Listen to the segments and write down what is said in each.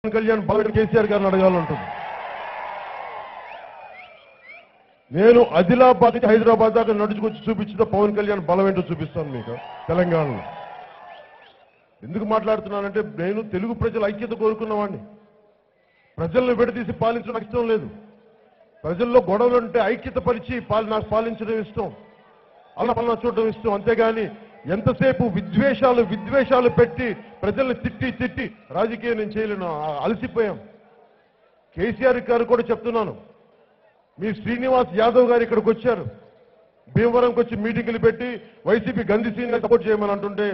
కళ్యాణ్ బలమైన కేసీఆర్ గారిని అడగాలంటుంది. నేను ఆదిలాబాద్ నుంచి హైదరాబాద్ దాకా నడుచుకొచ్చి చూపించిన పవన్ కళ్యాణ్ బలం ఏంటో చూపిస్తాను మీకు తెలంగాణలో. ఎందుకు మాట్లాడుతున్నానంటే నేను తెలుగు ప్రజల ఐక్యత కోరుకున్నవాడిని. ప్రజలను విడదీసి పాలించడం ఇష్టం లేదు. ప్రజల్లో గొడవలు ఉంటే ఐక్యత పరిచి నాకు పాలించడం ఇష్టం, అలా పాలన చూడడం ఇష్టం. అంతేగాని ఎంతసేపు విద్వేషాలు పెట్టి ప్రజల్ని తిట్టి రాజకీయం నేను చేయలేను. అలసిపోయాం. కేసీఆర్ గారు కూడా చెప్తున్నాను, మీ శ్రీనివాస్ యాదవ్ గారు ఇక్కడికి వచ్చారు, భీమవరంకి వచ్చి మీటింగులు పెట్టి వైసీపీ గంధి సీనియర్ సపోర్ట్ చేయమని అంటుంటే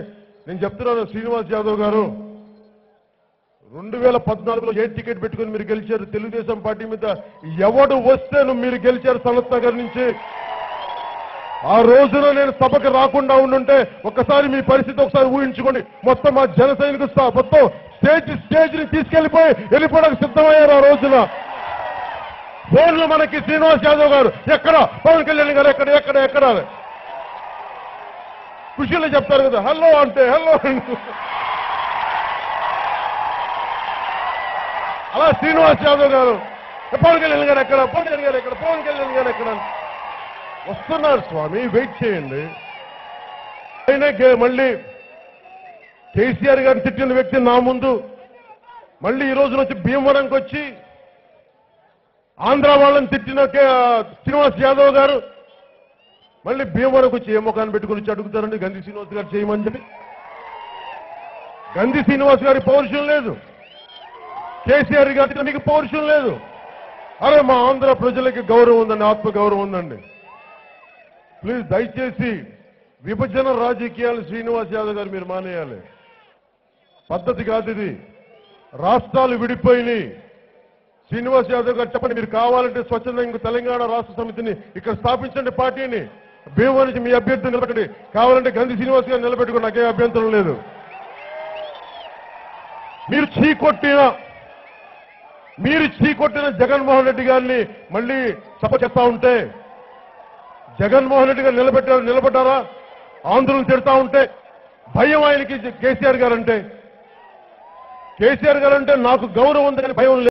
నేను చెప్తున్నాను, శ్రీనివాస్ యాదవ్ గారు 2014లో ఏ టికెట్ పెట్టుకుని మీరు గెలిచారు? తెలుగుదేశం పార్టీ మీద ఎవడు వస్తేను మీరు గెలిచారు సనత్ నగర్ నుంచి. ఆ రోజున నేను సభకు రాకుండా ఉండుంటే ఒక్కసారి మీ పరిస్థితి ఒకసారి ఊహించుకోండి. మొత్తం మా జన సైనికులు మొత్తం స్టేజ్ ని వెళ్ళిపోవడానికి సిద్ధమయ్యారు. ఆ రోజున ఫోన్లు మనకి శ్రీనివాస్ యాదవ్ గారు ఎక్కడ, పవన్ కళ్యాణ్ గారు ఎక్కడ ఖుషీలో చెప్తారు కదా, హలో అంటే హలో. అలా శ్రీనివాస్ యాదవ్ గారు పవన్ కళ్యాణ్ గారు ఎక్కడ, పవన్ కళ్యాణ్ గారు ఎక్కడ వస్తున్నారు స్వామి, వెయిట్ చేయండి. మళ్ళీ కేసీఆర్ గారిని తిట్టిన వ్యక్తి నా ముందు మళ్ళీ ఈ రోజున వచ్చి భీమవరంకి వచ్చి ఆంధ్ర వాళ్ళని తిట్టిన శ్రీనివాస్ యాదవ్ గారు మళ్ళీ భీమవరంకి వచ్చి ఏ ముఖాన్ని పెట్టుకుని వచ్చి అడుగుతారండి గంధి శ్రీనివాస్ గారు చేయమని చెప్పి. గంధి శ్రీనివాస్ గారి పౌరుషం లేదు, కేసీఆర్ గారికి మీకు పౌరుషం లేదు. అరే మా ఆంధ్ర ప్రజలకి గౌరవం ఉందండి, ఆత్మగౌరవం ఉందండి. ప్లీజ్ దయచేసి విభజన రాజకీయాలు శ్రీనివాస్ యాదవ్ గారు మీరు మానేయాలి. పద్ధతి కాదు ఇది. రాష్ట్రాలు విడిపోయినాయి. శ్రీనివాస్ యాదవ్ గారు చెప్పండి, మీరు కావాలంటే స్వచ్ఛందంగా తెలంగాణ రాష్ట్ర సమితిని ఇక్కడ స్థాపించండి, పార్టీని భీమవరం నుంచి మీ అభ్యర్థిని నిలబెట్టండి. కావాలంటే గంధి శ్రీనివాస్ గారు నిలబెట్టుకోండి, నాకేం అభ్యంతరం లేదు. మీరు చీకొట్టిన జగన్మోహన్ రెడ్డి గారిని మళ్ళీ సపోర్ట్ చేస్తా ఉంటే, జగన్మోహన్ రెడ్డి గారు నిలబడ్డారా? ఆందోళన తిడతా ఉంటే భయం ఆయనకి. కేసీఆర్ గారంటే నాకు గౌరవం ఉందని భయం లేదు.